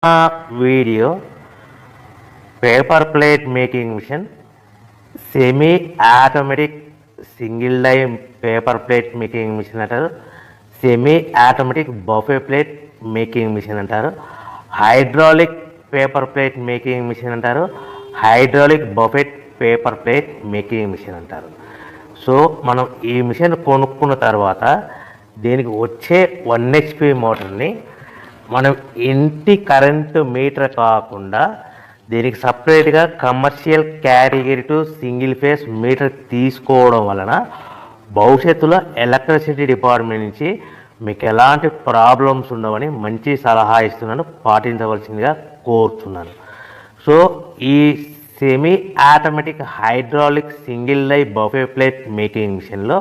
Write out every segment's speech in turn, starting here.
Video paper plate making machine, semi automatic single die paper plate making machine అంటారు, semi automatic buffet plate making machine అంటారు, hydraulic paper plate making machine అంటారు, hydraulic buffet paper plate making machine అంటారు. So మనం ఈ machine కొనుక్కున్న తర్వాత దీనికి వచ్చే 1 HP మోటార్ని మనం ఇంటి కరెంటు మీటర్ కాకుండా దీనికి సపరేట్గా commercial category to single phase metre తీసుకోవడం వలన భవిష్యత్తులో ఎలక్ట్రిసిటీ డిపార్ట్మెంట్ నుంచి మీకు ఎలాంటి ప్రాబ్లమ్స్ ఉండవని మంచి సలహా ఇస్తున్నాను, పాటించవలసిందిగా కోరుతున్నాను. సో ఈ semi automatic hydraulic single die buffet plate making మిషన్లో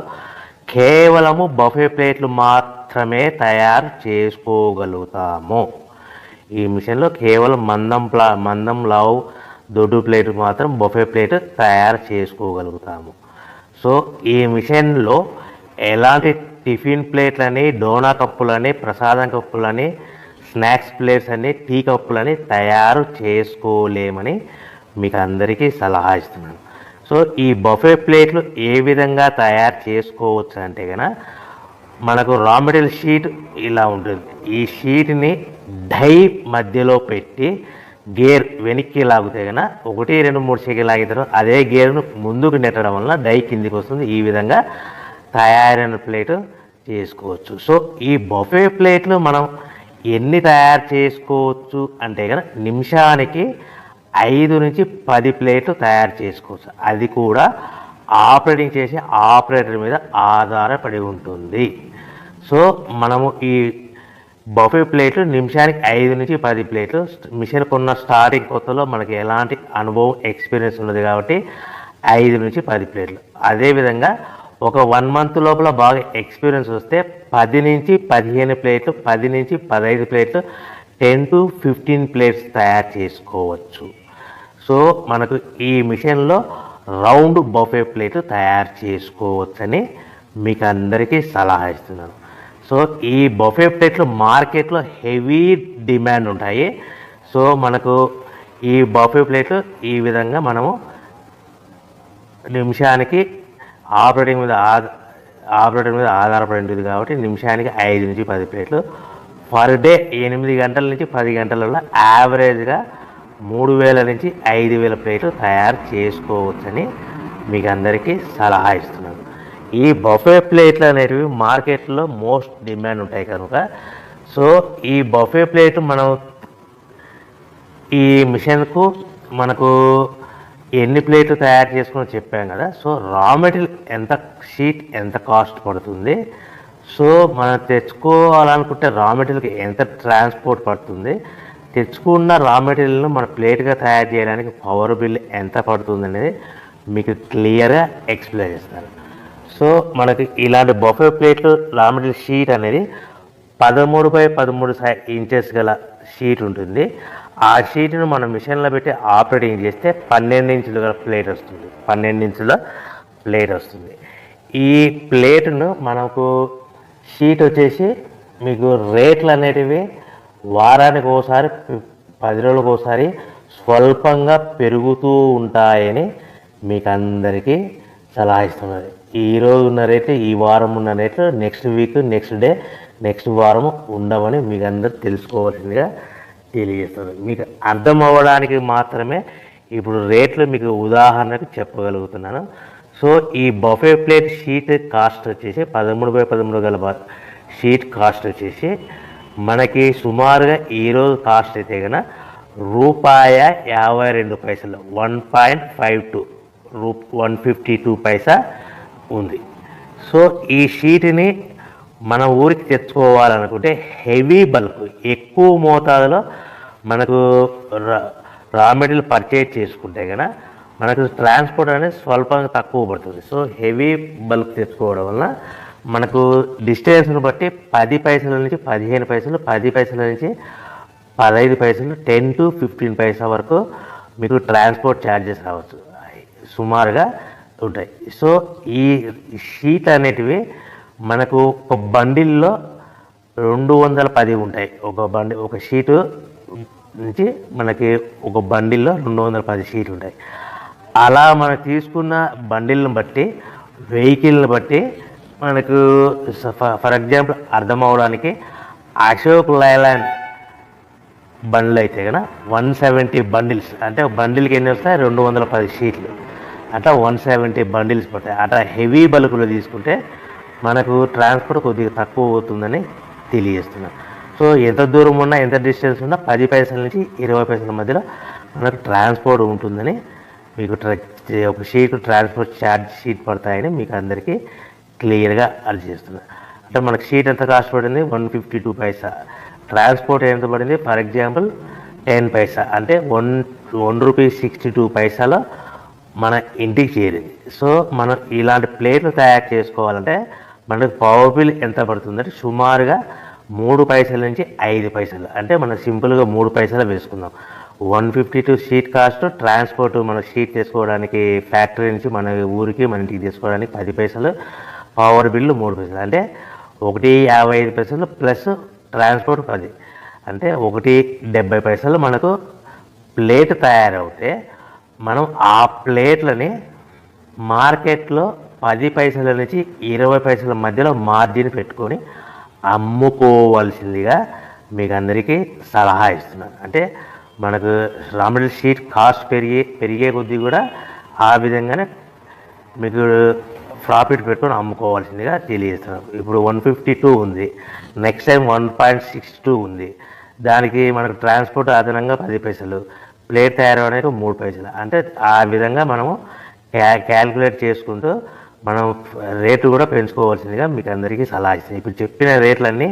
కేవలము బఫే ప్లేట్లు మాత్రమే తయారు చేసుకోగలుగుతాము. ఈ మిషన్లో కేవలం మందం లావు దొడ్డు ప్లేట్ మాత్రం బఫే ప్లేట్ తయారు చేసుకోగలుగుతాము. సో ఈ మిషన్లో ఎలాంటి టిఫిన్ ప్లేట్లని, డోనా కప్పులని, ప్రసాదం కప్పులని, స్నాక్స్ ప్లేట్స్ అని, టీ కప్పులని తయారు చేసుకోలేమని మీకు అందరికీ సలహా ఇస్తున్నాను. సో ఈ బఫే ప్లేట్లు ఏ విధంగా తయారు చేసుకోవచ్చు అంటే కనుక మనకు రా మెటీరియల్ షీట్ ఇలా ఉంటుంది. ఈ షీట్ని డై మధ్యలో పెట్టి గేర్ వెనక్కి లాగితే కనుక 1, 2, 3 సెకండ్లు లాగితే అదే గేర్ను ముందుకు నెట్టడం వలన డై కిందికి వస్తుంది. ఈ విధంగా తయారైన ప్లేట్ చేసుకోవచ్చు. సో ఈ బఫే ప్లేట్లు మనం ఎన్ని తయారు చేసుకోవచ్చు అంటే కనుక నిమిషానికి 5 నుంచి 10 ప్లేట్లు తయారు చేసుకోవచ్చు. అది కూడా ఆపరేటింగ్ చేసే ఆపరేటర్ మీద ఆధారపడి ఉంటుంది. సో మనము ఈ బఫే ప్లేట్లు నిమిషానికి 5 నుంచి 10 ప్లేట్లు, మిషన్ కొన్న స్టార్టింగ్ కొత్తలో మనకి ఎలాంటి అనుభవం ఎక్స్పీరియన్స్ ఉన్నది కాబట్టి 5 నుంచి 10 ప్లేట్లు. అదేవిధంగా ఒక 1 మంత్ లోపల బాగా ఎక్స్పీరియన్స్ వస్తే 10 నుంచి 15 ప్లేట్లు, 10 నుంచి 15 ప్లేట్లు, 10 to 15 ప్లేట్స్ తయారు చేసుకోవచ్చు. సో మనకు ఈ మిషన్లో రౌండ్ బఫే ప్లేట్ తయారు చేసుకోవచ్చని మీకు అందరికీ సలహా ఇస్తున్నాను. సో ఈ బఫే ప్లేట్లు మార్కెట్లో హెవీ డిమాండ్ ఉంటాయి. సో మనకు ఈ బఫే ప్లేట్లు ఈ విధంగా మనము నిమిషానికి ఆపరేటర్ మీద ఆధారపడి ఉంటుంది కాబట్టి నిమిషానికి 5 నుంచి 10 ప్లేట్లు, పర్ డే 8 గంటల నుంచి 10 గంటలలో యావరేజ్గా 3000 నుంచి 5000 ప్లేట్లు తయారు చేసుకోవచ్చని మీకు అందరికీ సలహా ఇస్తున్నాను. ఈ బఫే ప్లేట్లు అనేటివి మార్కెట్లో మోస్ట్ డిమాండ్ ఉంటాయి కనుక సో ఈ బఫే ప్లేట్ మనం ఈ మిషన్కు మనకు ఎన్ని ప్లేట్లు తయారు చేసుకుని చెప్పాం కదా. సో రా మెటీరియల్ షీట్ ఎంత కాస్ట్ పడుతుంది, సో మనం తెచ్చుకోవాలనుకుంటే రా మెటీరియల్కి ఎంత ట్రాన్స్పోర్ట్ పడుతుంది, తెచ్చుకున్న రా మెటీరియల్ను మన ప్లేట్గా తయారు చేయడానికి పవర్ బిల్ ఎంత పడుతుంది అనేది మీకు క్లియర్గా ఎక్స్ప్లెయిన్ చేస్తారు. సో మనకి ఇలాంటి బఫే ప్లేట్లు రా మెటీరియల్ షీట్ అనేది 13x13 ఇంచెస్ గల షీట్ ఉంటుంది. ఆ షీట్ను మనం మిషన్లో పెట్టి ఆపరేటింగ్ చేస్తే 12 ఇంచుల ప్లేట్ వస్తుంది. 12 ఇంచుల ప్లేట్ వస్తుంది. ఈ ప్లేట్ను మనకు షీట్ వచ్చేసి మీకు రేట్లు అనేటివి వారానికి ఒకసారి, 10 రోజులకు ఒకసారి స్వల్పంగా పెరుగుతూ ఉంటాయని మీకు అందరికీ సలహా ఇస్తున్నది. ఈరోజు ఉన్న రేట్లు, ఈ వారం ఉన్న రేట్లు next week, next day, next వారం ఉండవని మీకు అందరూ తెలుసుకోవాల్సిందిగా తెలియజేస్తుంది. మీకు అర్థం అవ్వడానికి మాత్రమే ఇప్పుడు రేట్లు మీకు ఉదాహరణకు చెప్పగలుగుతున్నాను. సో ఈ బఫే ప్లేట్ షీట్ కాస్ట్ వచ్చేసి 13x13 గల షీట్ కాస్ట్ వచ్చేసి మనకి సుమారుగా ఈరోజు కాస్ట్ అయితే కనుక ₹52, 1.52 152 పైసా ఉంది. సో ఈ షీట్ని మన ఊరికి తెచ్చుకోవాలనుకుంటే హెవీ బల్క్, ఎక్కువ మోతాదులో మనకు రా మెటీరియల్ పర్చేజ్ చేసుకుంటే కనుక మనకు ట్రాన్స్పోర్ట్ అనేది స్వల్పంగా తక్కువ పడుతుంది. సో హెవీ బల్క్ తెచ్చుకోవడం వల్ల మనకు డిస్టెన్స్ను బట్టి 10 పైసల నుంచి 15 పైసలు, 10 పైసల నుంచి 15 పైసలు, 10 to 15 పైసా వరకు మీకు ట్రాన్స్పోర్ట్ ఛార్జెస్ రావచ్చు, సుమారుగా ఉంటాయి. సో ఈ షీట్ అనేటివి మనకు ఒక బండిల్లో 210 ఉంటాయి. ఒక షీటు నుంచి మనకి ఒక బండిల్లో 210 షీట్లు ఉంటాయి. అలా మనం తీసుకున్న బండిల్ని బట్టి, వెహికల్ని బట్టి మనకు ఫర్ ఎగ్జాంపుల్ అర్థం అవడానికి అశోక్ లైలాండ్ బండ్లు అయితే కనుక 170 బండిల్స్, అంటే బండిల్కి ఎన్ని వస్తాయి 210 షీట్లు, అట్లా 170 బండిల్స్ పడతాయి. అట్లా హెవీ బల్కులు తీసుకుంటే మనకు ట్రాన్స్పోర్ట్ కొద్దిగా తక్కువ అవుతుందని తెలియజేస్తున్నాను. సో ఎంత దూరం ఉన్నా, ఎంత డిస్టెన్స్ ఉన్నా 10 పైసల నుంచి 20 పైసల మధ్యలో మనకు ట్రాన్స్పోర్ట్ ఉంటుందని మీకు ఒక షీట్ ట్రాన్స్పోర్ట్ ఛార్జ్ షీట్ పడతాయని మీకు అందరికీ క్లియర్గా అర్థం చేస్తున్నాను. అంటే మనకు షీట్ ఎంత కాస్ట్ పడింది 152 పైసా, ట్రాన్స్పోర్ట్ ఎంత పడింది ఫర్ ఎగ్జాంపుల్ 10 పైసా, అంటే 1 రూపీ 62 పైసాలో మన ఇంటికి చేరింది. సో మనం ఇలాంటి ప్లేట్లు తయారు చేసుకోవాలంటే మనకు పవర్ బిల్ ఎంత పడుతుందంటే సుమారుగా 3 పైసల నుంచి 5 పైసలు, అంటే మనం సింపుల్గా 3 పైసలు వేసుకుందాం. 152 షీట్ కాస్ట్, ట్రాన్స్పోర్ట్ మన షీట్ తీసుకోవడానికి ఫ్యాక్టరీ నుంచి మన ఊరికి మన ఇంటికి తీసుకోవడానికి 10 పైసలు, పవర్ బిల్లు 3 పైసలు, అంటే 1.55 పైసలు ప్లస్ ట్రాన్స్పోర్ట్ 10, అంటే 1.70 పైసలు మనకు ప్లేట్ తయారవుతే మనం ఆ ప్లేట్లని మార్కెట్లో 10 పైసల నుంచి 20 పైసల మధ్యలో మార్జిన్ పెట్టుకొని అమ్ముకోవాల్సిందిగా మీకు అందరికీ సలహా ఇస్తున్నాను. అంటే మనకు రా మెటీరియల్ షీట్ కాస్ట్ పెరిగే కొద్దీ కూడా ఆ విధంగానే మీకు ప్రాఫిట్ పెట్టుకొని అమ్ముకోవాల్సిందిగా తెలియజేస్తున్నాను. ఇప్పుడు 152 ఉంది, నెక్స్ట్ టైం 1.62 ఉంది, దానికి మనకు ట్రాన్స్పోర్ట్ అదనంగా 10 పైసలు, ప్లేట్ తయారవడానికి 3 పైసలు, అంటే ఆ విధంగా మనము క్యాల్కులేట్ చేసుకుంటూ మనం రేటు కూడా పెంచుకోవాల్సిందిగా మీకు అందరికీ సలహా ఇస్తాను. ఇప్పుడు చెప్పిన రేట్లన్నీ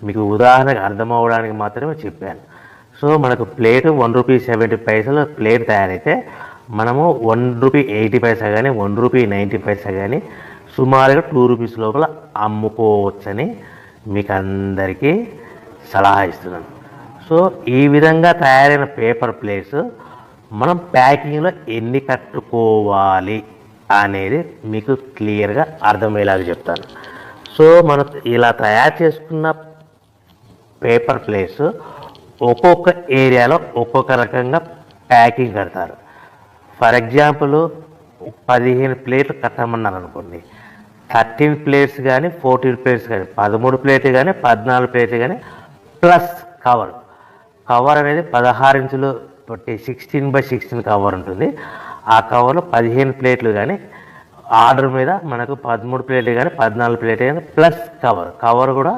మీకు ఉదాహరణకు అర్థం అవ్వడానికి మాత్రమే చెప్పాను. సో మనకు ప్లేటు 1 రూపీ 70 పైసలు ప్లేట్ తయారైతే మనము 1 రూపీ 80 పైసా కానీ 1 రూపీ 90 పైసా కానీ సుమారుగా 2 రూపీస్ లోపల అమ్ముకోవచ్చని మీకు అందరికీ సలహా ఇస్తున్నాను. సో ఈ విధంగా తయారైన పేపర్ ప్లేట్స్ మనం ప్యాకింగ్లో ఎన్ని కట్టుకోవాలి అనేది మీకు క్లియర్గా అర్థమయ్యేలాగా చెప్తాను. సో మనం ఇలా తయారు చేసుకున్న పేపర్ ప్లేట్స్ ఒక్కొక్క ఏరియాలో ఒక్కొక్క రకంగా ప్యాకింగ్ కడతారు. ఫర్ ఎగ్జాంపుల్ 15 ప్లేట్లు కట్టమన్నారు అనుకోండి, 13 ప్లేట్స్ కానీ 14 ప్లేట్స్ కానీ 13 ప్లేట్లు కానీ 14 ప్లేట్లు కానీ ప్లస్ కవర్ అనేది 16 ఇంచులు 16x16 కవర్ ఉంటుంది. ఆ కవర్లో 15 ప్లేట్లు కానీ ఆర్డర్ మీద మనకు 13 ప్లేట్లు కానీ 14 ప్లేట్లు కానీ ప్లస్ కవర్ కూడా